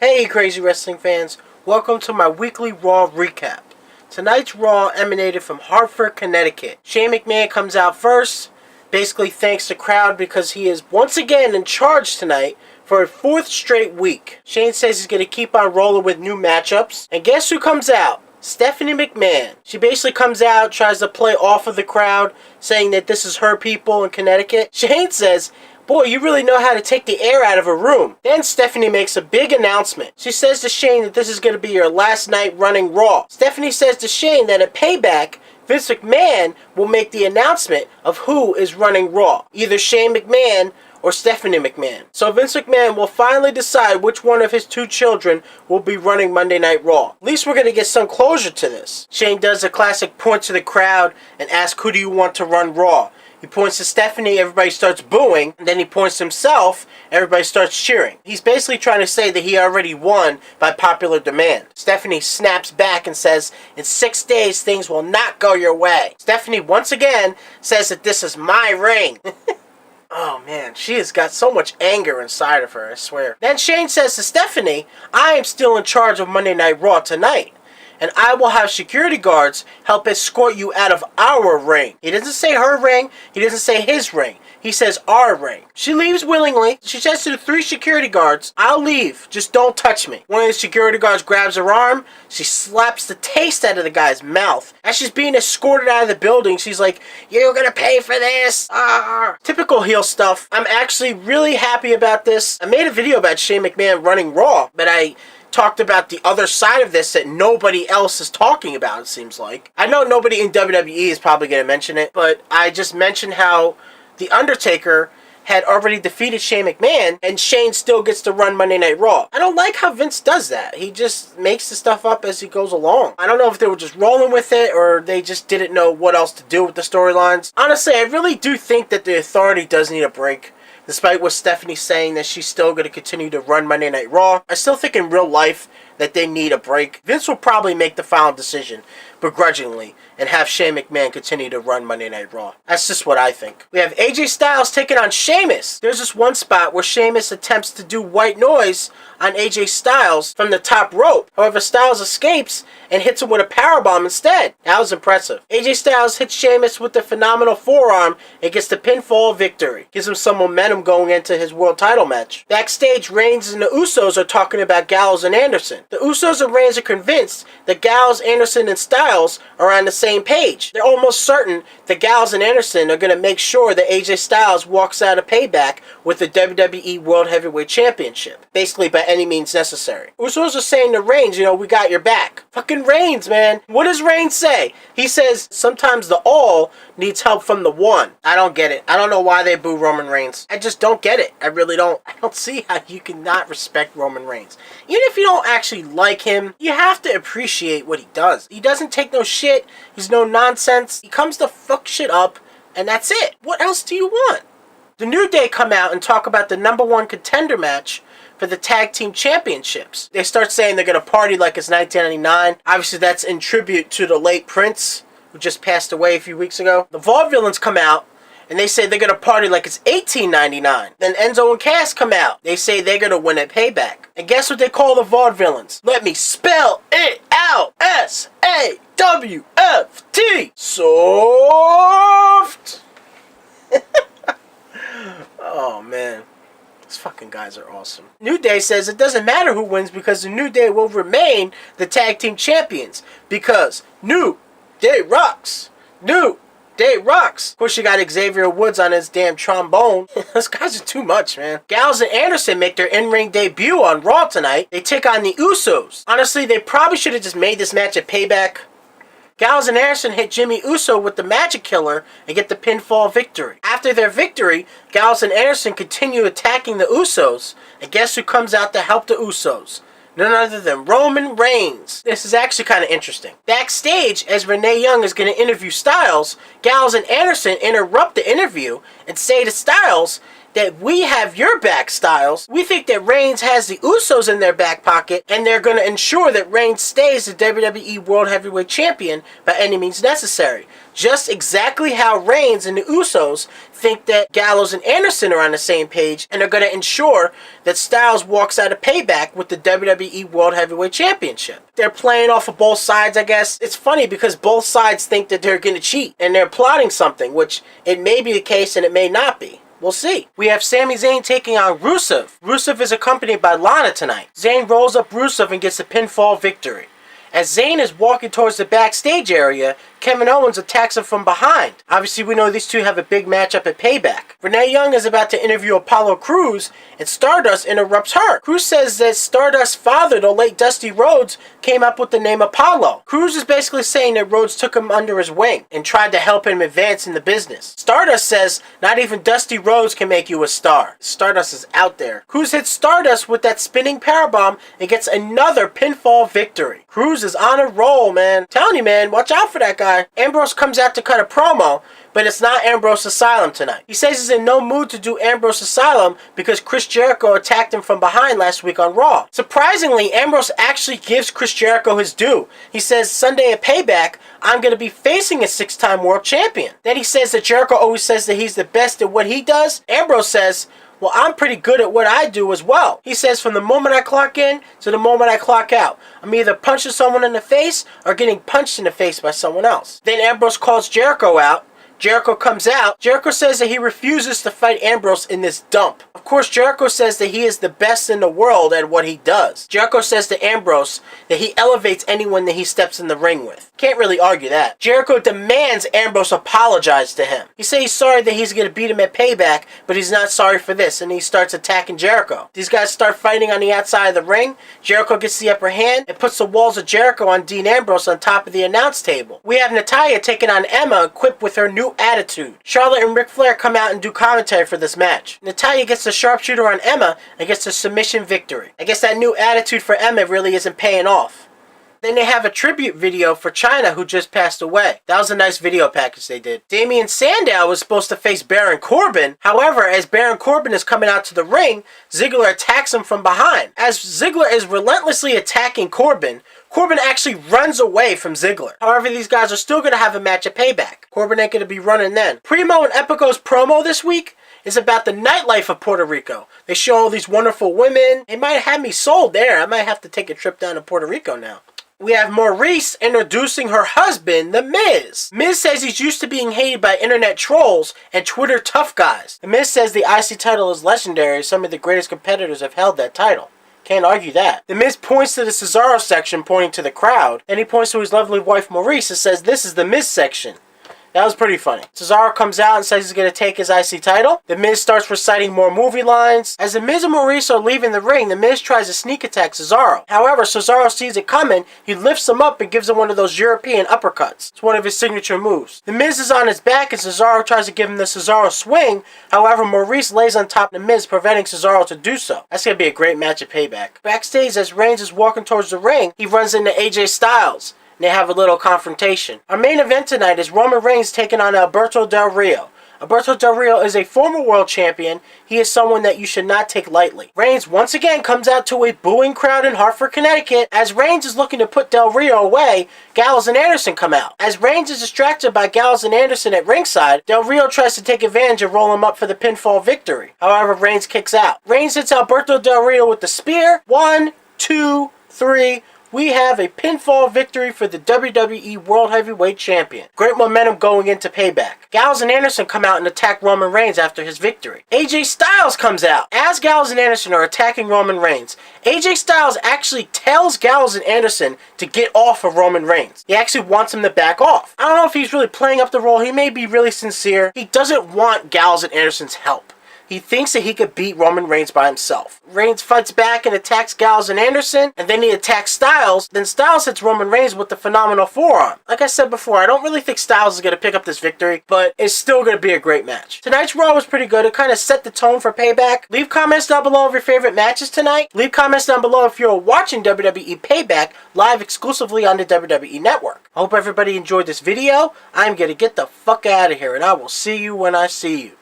Hey crazy wrestling fans, welcome to my weekly Raw recap. Tonight's Raw emanated from Hartford, Connecticut. Shane McMahon comes out first, basically thanks the crowd because he is once again in charge tonight for a fourth straight week. Shane says he's going to keep on rolling with new matchups. And guess who comes out? Stephanie McMahon. She basically comes out, tries to play off of the crowd, saying that this is her people in Connecticut. Shane says, "Boy, you really know how to take the air out of a room." Then Stephanie makes a big announcement. She says to Shane that this is going to be your last night running Raw. Stephanie says to Shane that at Payback, Vince McMahon will make the announcement of who is running Raw. Either Shane McMahon or Stephanie McMahon. So Vince McMahon will finally decide which one of his two children will be running Monday Night Raw. At least we're going to get some closure to this. Shane does a classic point to the crowd and asks, "Who do you want to run Raw?" He points to Stephanie, everybody starts booing, and then he points to himself, everybody starts cheering. He's basically trying to say that he already won by popular demand. Stephanie snaps back and says, "In 6 days, things will not go your way." Stephanie once again says that this is my reign. Oh man, she has got so much anger inside of her, I swear. Then Shane says to Stephanie, "I am still in charge of Monday Night Raw tonight, and I will have security guards help escort you out of our ring." He doesn't say her ring, he doesn't say his ring, he says our ring. She leaves willingly. She says to the 3 security guards, "I'll leave, just don't touch me." One of the security guards grabs her arm, she slaps the taste out of the guy's mouth. As she's being escorted out of the building, she's like, "You're gonna pay for this." Typical heel stuff. I'm actually really happy about this. I made a video about Shane McMahon running Raw, but I talked about the other side of this that nobody else is talking about, it seems like. I know nobody in WWE is probably going to mention it, but I just mentioned how The Undertaker had already defeated Shane McMahon, and Shane still gets to run Monday Night Raw. I don't like how Vince does that. He just makes the stuff up as he goes along. I don't know if they were just rolling with it, or they just didn't know what else to do with the storylines. Honestly, I really do think that the Authority does need a break. Despite what Stephanie's saying that she's still going to continue to run Monday Night Raw, I still think in real life that they need a break. Vince will probably make the final decision, begrudgingly, and have Shane McMahon continue to run Monday Night Raw. That's just what I think. We have AJ Styles taking on Sheamus. There's this one spot where Sheamus attempts to do white noise on AJ Styles from the top rope. However, Styles escapes and hits him with a powerbomb instead. That was impressive. AJ Styles hits Sheamus with the phenomenal forearm and gets the pinfall victory. Gives him some momentum going into his world title match. Backstage, Reigns and the Usos are talking about Gallows and Anderson. The Usos and Reigns are convinced that Gallows, Anderson, and Styles are on the same page. They're almost certain that Gallows and Anderson are going to make sure that AJ Styles walks out of Payback with the WWE World Heavyweight Championship. Basically by any means necessary. Usos are saying to Reigns, we got your back. Fucking Reigns, man. What does Reigns say? He says, sometimes the all needs help from the one. I don't get it. I don't know why they boo Roman Reigns. I just don't get it. I really don't. I don't see how you can not respect Roman Reigns. Even if you don't actually like him, you have to appreciate what he does. He doesn't take no shit. He's no nonsense. He comes to fuck shit up, and that's it. What else do you want? The New Day come out and talk about the #1 contender match for the tag team championships. They start saying they're going to party like it's 1999. Obviously, that's in tribute to the late Prince, who just passed away a few weeks ago. The Vaudevillains come out, and they say they're going to party like it's 1899. Then Enzo and Cass come out. They say they're going to win at Payback. And guess what they call the Vaudevillains? Let me spell it out. SAWFT. Soft. Oh, man. These fucking guys are awesome. New Day says it doesn't matter who wins because the New Day will remain the tag team champions because New Day rocks. New Day rocks. Of course, you got Xavier Woods on his damn trombone. Those guys are too much, man. Gallows and Anderson make their in-ring debut on Raw tonight. They take on the Usos. Honestly, they probably should have just made this match at Payback. Gallows and Anderson hit Jimmy Uso with the Magic Killer and get the pinfall victory. After their victory, Gallows and Anderson continue attacking the Usos. And guess who comes out to help the Usos? None other than Roman Reigns. This is actually kind of interesting. Backstage, as Renee Young is going to interview Styles, Gallows and Anderson interrupt the interview and say to Styles that we have your back, Styles. We think that Reigns has the Usos in their back pocket, and they're going to ensure that Reigns stays the WWE World Heavyweight Champion by any means necessary. Just exactly how Reigns and the Usos think that Gallows and Anderson are on the same page and are going to ensure that Styles walks out of Payback with the WWE World Heavyweight Championship. They're playing off of both sides, I guess. It's funny because both sides think that they're going to cheat and they're plotting something, which it may be the case and it may not be. We'll see. We have Sami Zayn taking on Rusev. Rusev is accompanied by Lana tonight. Zayn rolls up Rusev and gets a pinfall victory. As Zayn is walking towards the backstage area, Kevin Owens attacks him from behind. Obviously, we know these two have a big matchup at Payback. Renee Young is about to interview Apollo Crews, and Stardust interrupts her. Crews says that Stardust's father, the late Dusty Rhodes, came up with the name Apollo. Crews is basically saying that Rhodes took him under his wing and tried to help him advance in the business. Stardust says not even Dusty Rhodes can make you a star. Stardust is out there. Crews hits Stardust with that spinning powerbomb and gets another pinfall victory. Crews is on a roll, man. I'm telling you, man, watch out for that guy. Ambrose comes out to cut a promo, but it's not Ambrose Asylum tonight. He says he's in no mood to do Ambrose Asylum because Chris Jericho attacked him from behind last week on Raw. Surprisingly, Ambrose actually gives Chris Jericho his due. He says, Sunday at Payback, I'm going to be facing a 6-time world champion. Then he says that Jericho always says that he's the best at what he does. Ambrose says, well, I'm pretty good at what I do as well. He says from the moment I clock in to the moment I clock out, I'm either punching someone in the face or getting punched in the face by someone else. Then Ambrose calls Jericho out. Jericho comes out. Jericho says that he refuses to fight Ambrose in this dump. Of course, Jericho says that he is the best in the world at what he does. Jericho says to Ambrose that he elevates anyone that he steps in the ring with. Can't really argue that. Jericho demands Ambrose apologize to him. He says he's sorry that he's going to beat him at Payback, but he's not sorry for this, and he starts attacking Jericho. These guys start fighting on the outside of the ring. Jericho gets the upper hand and puts the walls of Jericho on Dean Ambrose on top of the announce table. We have Natalya taking on Emma, equipped with her new attitude. Charlotte and Ric Flair come out and do commentary for this match. Natalya gets the sharpshooter on Emma and gets a submission victory. I guess that new attitude for Emma really isn't paying off. Then they have a tribute video for Chyna, who just passed away. That was a nice video package they did. Damian Sandow was supposed to face Baron Corbin. However, as Baron Corbin is coming out to the ring, Ziggler attacks him from behind. As Ziggler is relentlessly attacking Corbin, Corbin actually runs away from Ziggler. However, these guys are still going to have a match at Payback. Corbin ain't going to be running then. Primo and Epico's promo this week is about the nightlife of Puerto Rico. They show all these wonderful women. They might have me sold there. I might have to take a trip down to Puerto Rico now. We have Maurice introducing her husband, The Miz. Miz says he's used to being hated by internet trolls and Twitter tough guys. The Miz says the IC title is legendary. Some of the greatest competitors have held that title. Can't argue that. The Miz points to the Cesaro section, pointing to the crowd. Then he points to his lovely wife Maurice and says, this is the Miz section. That was pretty funny. Cesaro comes out and says he's going to take his IC title. The Miz starts reciting more movie lines. As The Miz and Maurice are leaving the ring, The Miz tries to sneak attack Cesaro. However, Cesaro sees it coming. He lifts him up and gives him one of those European uppercuts. It's one of his signature moves. The Miz is on his back and Cesaro tries to give him the Cesaro swing. However, Maurice lays on top of The Miz, preventing Cesaro to do so. That's going to be a great match at Payback. Backstage, as Reigns is walking towards the ring, he runs into AJ Styles. They have a little confrontation. Our main event tonight is Roman Reigns taking on Alberto Del Rio. Alberto Del Rio is a former world champion. He is someone that you should not take lightly. Reigns once again comes out to a booing crowd in Hartford, Connecticut. As Reigns is looking to put Del Rio away, Gallows and Anderson come out. As Reigns is distracted by Gallows and Anderson at ringside, Del Rio tries to take advantage and roll him up for the pinfall victory. However, Reigns kicks out. Reigns hits Alberto Del Rio with the spear. 1, 2, 3... We have a pinfall victory for the WWE World Heavyweight Champion. Great momentum going into Payback. Gallows and Anderson come out and attack Roman Reigns after his victory. AJ Styles comes out. As Gallows and Anderson are attacking Roman Reigns, AJ Styles actually tells Gallows and Anderson to get off of Roman Reigns. He actually wants him to back off. I don't know if he's really playing up the role. He may be really sincere. He doesn't want Gallows and Anderson's help. He thinks that he could beat Roman Reigns by himself. Reigns fights back and attacks Gallows and Anderson, and then he attacks Styles. Then Styles hits Roman Reigns with the phenomenal forearm. Like I said before, I don't really think Styles is going to pick up this victory, but it's still going to be a great match. Tonight's Raw was pretty good. It kind of set the tone for Payback. Leave comments down below of your favorite matches tonight. Leave comments down below if you're watching WWE Payback live exclusively on the WWE Network. I hope everybody enjoyed this video. I'm going to get the fuck out of here, and I will see you when I see you.